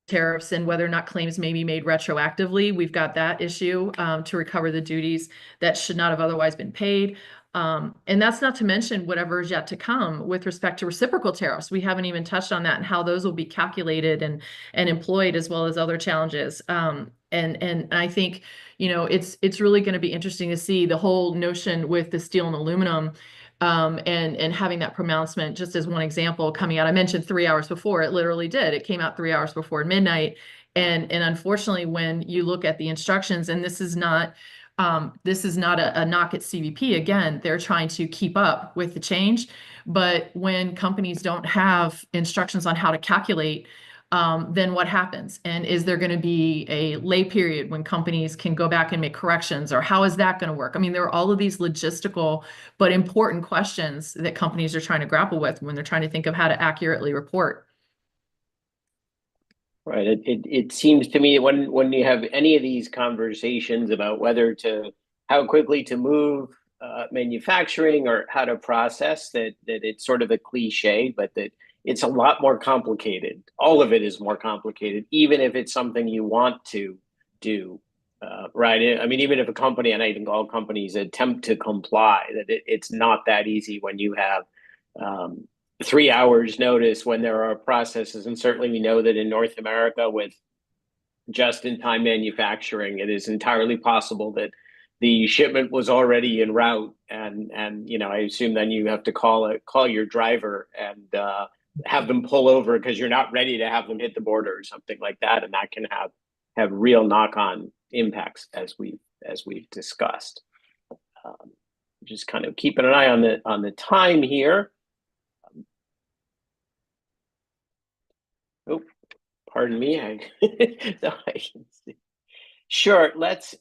tariffs and whether or not claims may be made retroactively. We've got that issue to recover the duties that should not have otherwise been paid. And that's not to mention whatever is yet to come with respect to reciprocal tariffs. We haven't even touched on that and how those will be calculated and employed, as well as other challenges. And I think, it's really going to be interesting to see the whole notion with the steel and aluminum. And having that pronouncement, just as one example, coming out. I mentioned 3 hours before. It literally did. It came out 3 hours before midnight. And unfortunately, when you look at the instructions, and this is not a knock at CBP. Again, they're trying to keep up with the change. But when companies don't have instructions on how to calculate, then what happens? And is there going to be a lay period when companies can go back and make corrections, or how is that going to work? I mean, there are all of these logistical but important questions that companies are trying to grapple with when they're trying to think of how to accurately report. Right. It seems to me when you have any of these conversations about how quickly to move manufacturing or how to process, that it's sort of a cliche, but that it's a lot more complicated. All of it is more complicated, even if it's something you want to do, right? I mean, even if a company, and I think all companies attempt to comply, that it's not that easy when you have 3 hours notice when there are processes. And certainly we know that in North America with just-in-time manufacturing, it is entirely possible that the shipment was already en route. And I assume then you have to call your driver and have them pull over because you're not ready to have them hit the border or something like that. And that can have real knock-on impacts as we've discussed. Just kind of keeping an eye on the time here. Oh, pardon me. I can see. Sure. Let's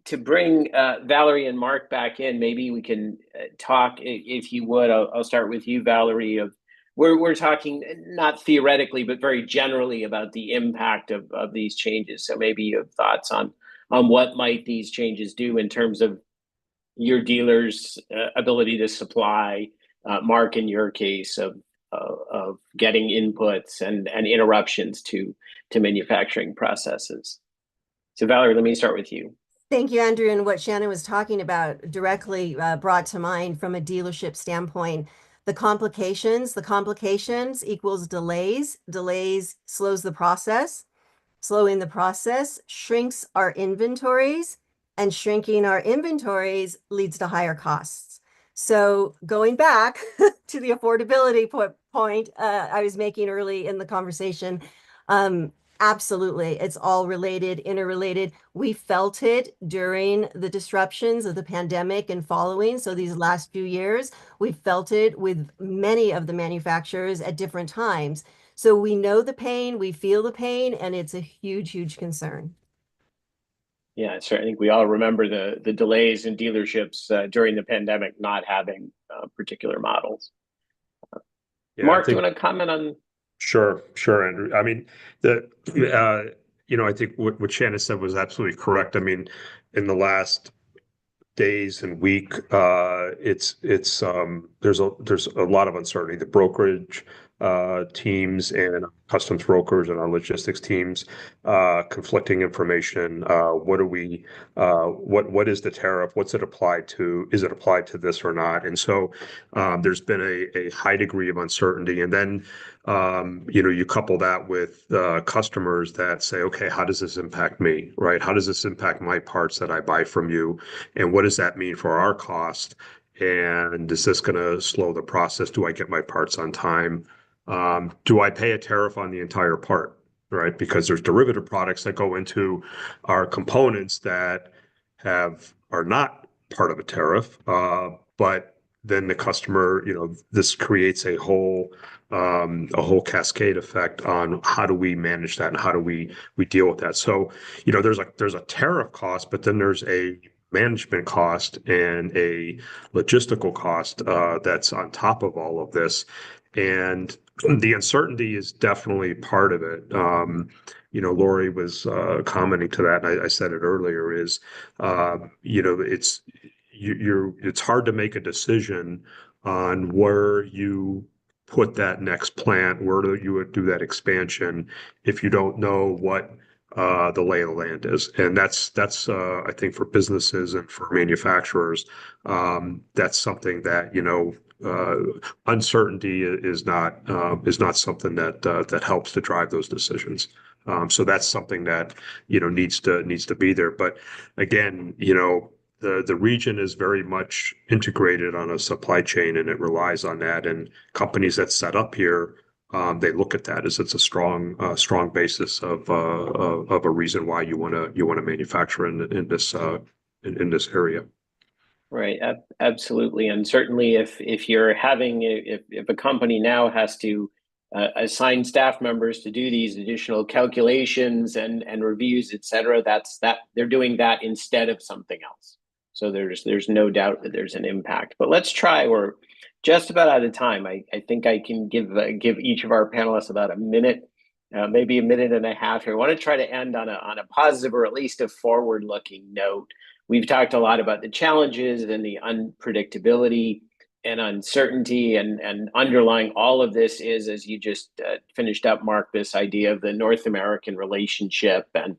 to bring Valerie and Mark back in. Maybe we can talk, if you would. I'll start with you, Valerie. We're talking not theoretically, but very generally about the impact of these changes. So maybe you have thoughts on what might these changes do in terms of your dealers' ability to supply. Mark, in your case, of getting inputs and interruptions to manufacturing processes. So Valerie, let me start with you. Thank you, Andrew. And what Shannon was talking about directly brought to mind from a dealership standpoint, the complications equals delays. Delays slows the process. Slowing the process shrinks our inventories, and shrinking our inventories leads to higher costs. So going back to the affordability point I was making early in the conversation, absolutely, it's all related, interrelated. We felt it during the disruptions of the pandemic and following. So these last few years, we felt it with many of the manufacturers at different times. So we know the pain, we feel the pain, and it's a huge, huge concern. Yeah, so I think we all remember the delays in dealerships during the pandemic not having particular models. Yeah, Mark, do you want to comment on? Sure, Andrew. I mean, I think what Shannon said was absolutely correct. I mean, in the last days and week, there's a lot of uncertainty. The brokerage teams and customs brokers and our logistics teams, conflicting information. What is the tariff? What's it applied to? Is it applied to this or not? And so there's been a high degree of uncertainty. And then you couple that with customers that say, okay, how does this impact me, right? How does this impact my parts that I buy from you? And what does that mean for our cost? And is this going to slow the process? Do I get my parts on time? Do I pay a tariff on the entire part, right? Because there's derivative products that go into our components that are not part of a tariff, but then the customer, this creates a whole cascade effect on how do we manage that and how do we deal with that. So, there's a tariff cost, but then there's a management cost and a logistical cost that's on top of all of this. And the uncertainty is definitely part of it. Lori was commenting to that, and I said it earlier, is it's hard to make a decision on where you put that next plant, where you would do that expansion if you don't know what the lay of the land is. And that's I think for businesses and for manufacturers, that's something that uncertainty is not something that helps to drive those decisions. So that's something that needs to be there. But again, the region is very much integrated on a supply chain, and it relies on that. And companies that set up here, they look at that as it's a strong basis of a reason why you want to manufacture in this area. Right, absolutely, and certainly if a company now has to assign staff members to do these additional calculations and reviews, et cetera, they're doing that instead of something else. So there's no doubt that there's an impact. But let's try. We're just about out of time. I think I can give each of our panelists about a minute, maybe a minute and a half here. I want to try to end on a positive, or at least a forward-looking note. We've talked a lot about the challenges and the unpredictability and uncertainty, and underlying all of this is, as you just finished up, Mark, this idea of the North American relationship and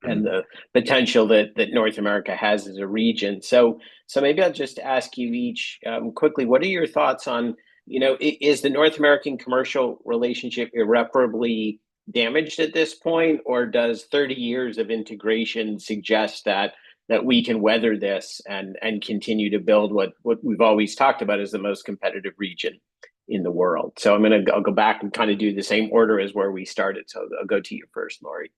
the potential that North America has as a region. So maybe I'll just ask you each quickly, what are your thoughts on, is the North American commercial relationship irreparably damaged at this point, or does 30 years of integration suggest that we can weather this and continue to build what we've always talked about as the most competitive region in the world? So I'll go back and kind of do the same order as where we started. So I'll go to you first, Lori.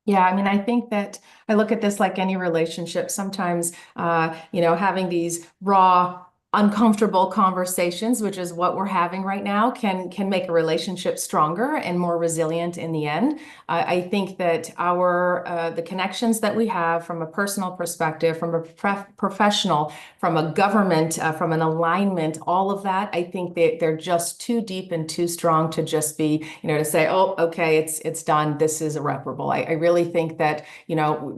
Yeah, I think that I look at this like any relationship. Sometimes, having these raw, uncomfortable conversations, which is what we're having right now, can make a relationship stronger and more resilient in the end. I think that the connections that we have from a personal perspective, from a professional, from a government, from an alignment, all of that, I think they're just too deep and too strong to just be, to say, oh, okay, it's done. This is irreparable. I really think that,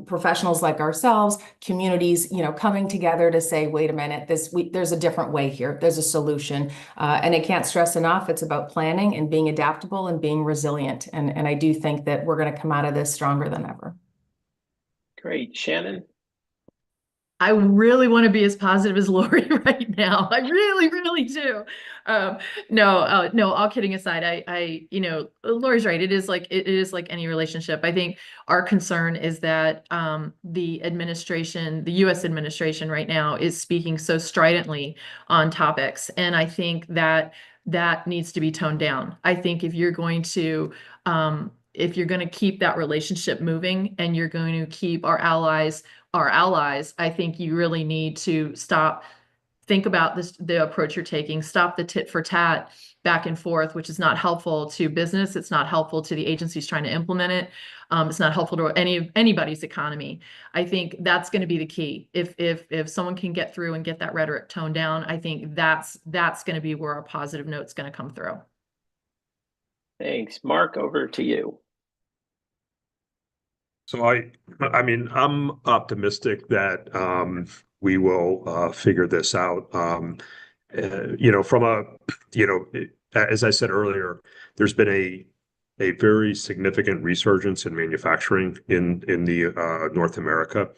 professionals like ourselves, communities, coming together to say, wait a minute, there's a different way here. There's a solution. And I can't stress enough, it's about planning and being adaptable and being resilient. And I do think that we're going to come out of this stronger than ever. Great. Shannon? I really want to be as positive as Lori right now. I really, really do. No, all kidding aside, Lori's right. It is like any relationship. I think our concern is that the U.S. administration right now is speaking so stridently on topics. And I think that needs to be toned down. I think if you're going to keep that relationship moving and you're going to keep our allies, I think you really need to stop think about this, the approach you're taking, stop the tit for tat back and forth, which is not helpful to business. It's not helpful to the agencies trying to implement it. It's not helpful to anybody's economy. I think that's going to be the key. If someone can get through and get that rhetoric toned down, I think that's going to be where our positive note's going to come through. Thanks. Mark, over to you. So I mean, I'm optimistic that we will figure this out. You know, from a, you know, as I said earlier, there's been a very significant resurgence in manufacturing in the North America.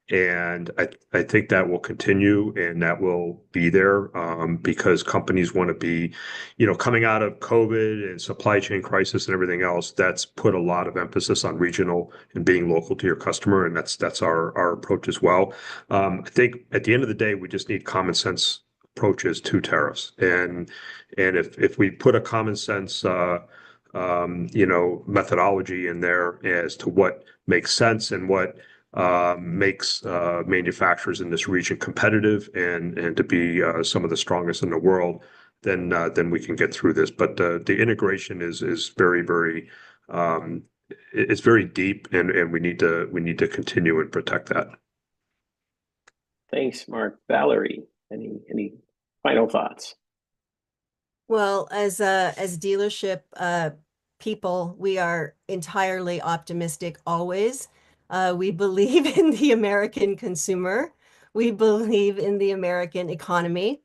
And I think that will continue and that will be there because companies want to be, you know, coming out of COVID and supply chain crisis and everything else, that's put a lot of emphasis on regional and being local to your customer. And that's our approach as well. I think at the end of the day, we just need common sense approaches to tariffs. And if we put a common sense you know, methodology in there as to what makes sense and what makes manufacturers in this region competitive and to be some of the strongest in the world, then we can get through this. But the integration is very it's very deep, and we need to continue and protect that. Thanks, Mark. Valerie, any final thoughts? Well, as dealership people, we are entirely optimistic always. We believe in the American consumer. We believe in the American economy,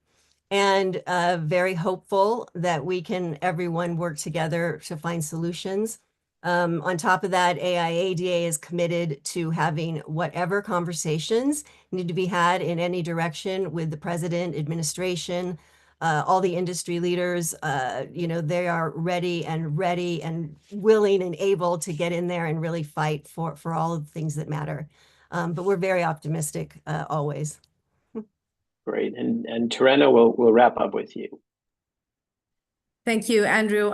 and very hopeful that we can everyone work together to find solutions. On top of that, AIADA is committed to having whatever conversations need to be had in any direction with the president, administration, all the industry leaders. You know, they are ready and willing and able to get in there and really fight for all of the things that matter. But we're very optimistic always. Great. And Turenna, we'll wrap up with you. Thank you, Andrew.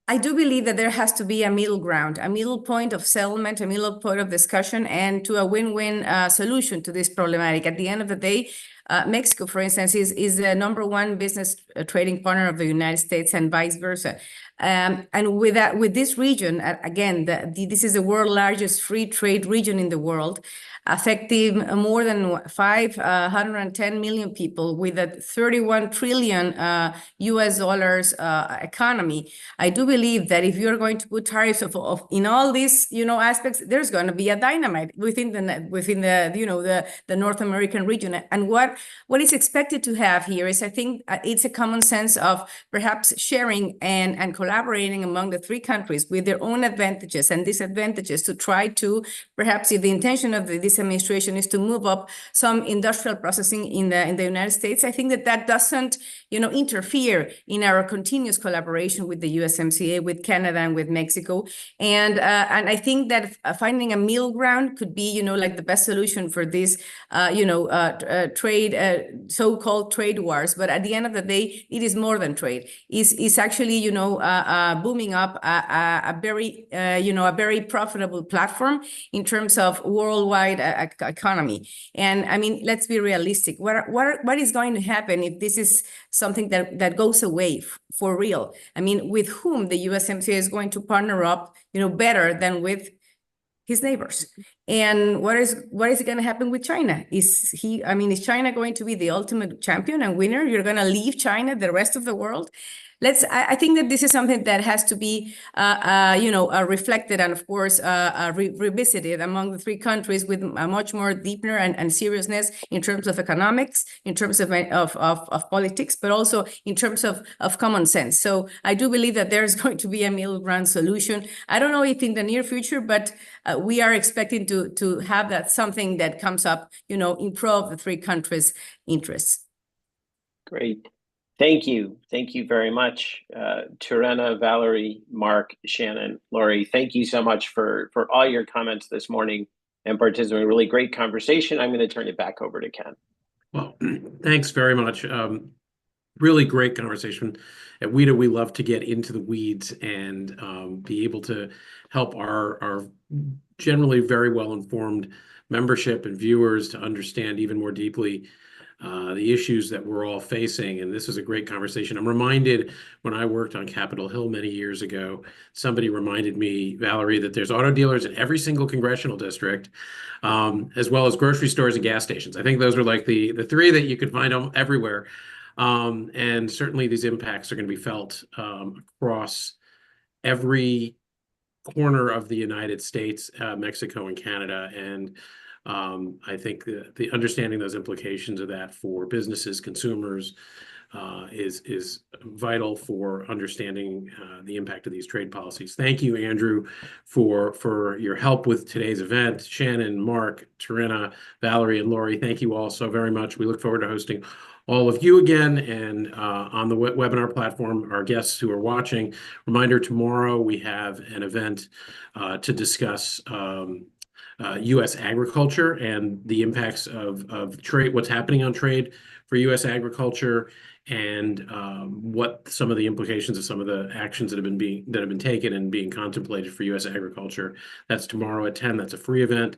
I do believe that there has to be a middle ground, a middle point of settlement, a middle point of discussion, and to a win-win solution to this problematic. At the end of the day, Mexico, for instance, is the #1 business trading partner of the United States and vice versa. And with this region, again, this is the world's largest free trade region in the world, affecting more than 510 million people with a 31 trillion US dollars economy. I do believe that if you're going to put tariffs in all these, you know, aspects, there's going to be a dynamite within the you know, the North American region. And what is expected to have here is, I think, it's a common sense of perhaps sharing and collaborating among the three countries with their own advantages and disadvantages to try to, perhaps, if the intention of this administration is to move up some industrial processing in the United States, I think that doesn't, you know, interfere in our continuous collaboration with the USMCA, with Canada, and with Mexico. And I think that finding a middle ground could be, you know, like the best solution for this, you know, trade, so-called trade wars. But at the end of the day, it is more than trade. It's actually, you know, booming up a very, you know, a very profitable platform in terms of worldwide economy. And I mean, let's be realistic. What is going to happen if this is something that goes away for real? I mean, with whom the USMCA is going to partner up, you know, better than with his neighbors? And what is going to happen with China? Is China going to be the ultimate champion and winner? You're going to leave China, the rest of the world? I think that this is something that has to be, you know, reflected and, of course, revisited among the three countries with a much more deeper and seriousness in terms of economics, in terms of politics, but also in terms of common sense. So I do believe that there's going to be a middle ground solution. I don't know if in the near future, but we are expecting to have that something that comes up, you know, in pro of the three countries' interests. Great. Thank you. Thank you very much, Turenna, Valerie, Mark, Shannon, Lori. Thank you so much for all your comments this morning and participating. Really great conversation. I'm going to turn it back over to Ken. Well, thanks very much. Really great conversation. At WITA, we love to get into the weeds and be able to help our generally very well-informed membership and viewers to understand even more deeply the issues that we're all facing. And this is a great conversation. I'm reminded when I worked on Capitol Hill many years ago, somebody reminded me, Valerie, that there's auto dealers in every single congressional district, as well as grocery stores and gas stations. I think those are like the three that you could find everywhere. And certainly these impacts are going to be felt across every corner of the United States, Mexico, and Canada. And I think the understanding those implications of that for businesses, consumers, is vital for understanding the impact of these trade policies. Thank you, Andrew, for your help with today's event. Shannon, Mark, Turenna, Valerie, and Lori, thank you all so very much. We look forward to hosting all of you again, and on the webinar platform, our guests who are watching. Reminder, tomorrow we have an event to discuss U.S. agriculture and the impacts of trade, what's happening on trade for U.S. agriculture, and what some of the implications of some of the actions that have been taken and being contemplated for U.S. agriculture. That's tomorrow at 10. That's a free event.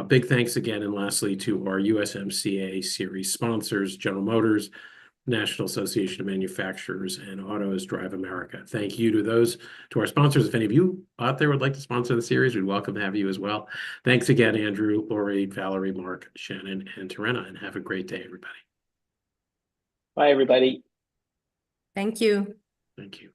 Big thanks again, and lastly to our USMCA series sponsors, General Motors, National Association of Manufacturers, and Autos Drive America. Thank you to our sponsors. If any of you out there would like to sponsor the series, we'd welcome to have you as well. Thanks again, Andrew, Lori, Valerie, Mark, Shannon, and Turenna, and have a great day, everybody. Bye, everybody. Thank you. Thank you.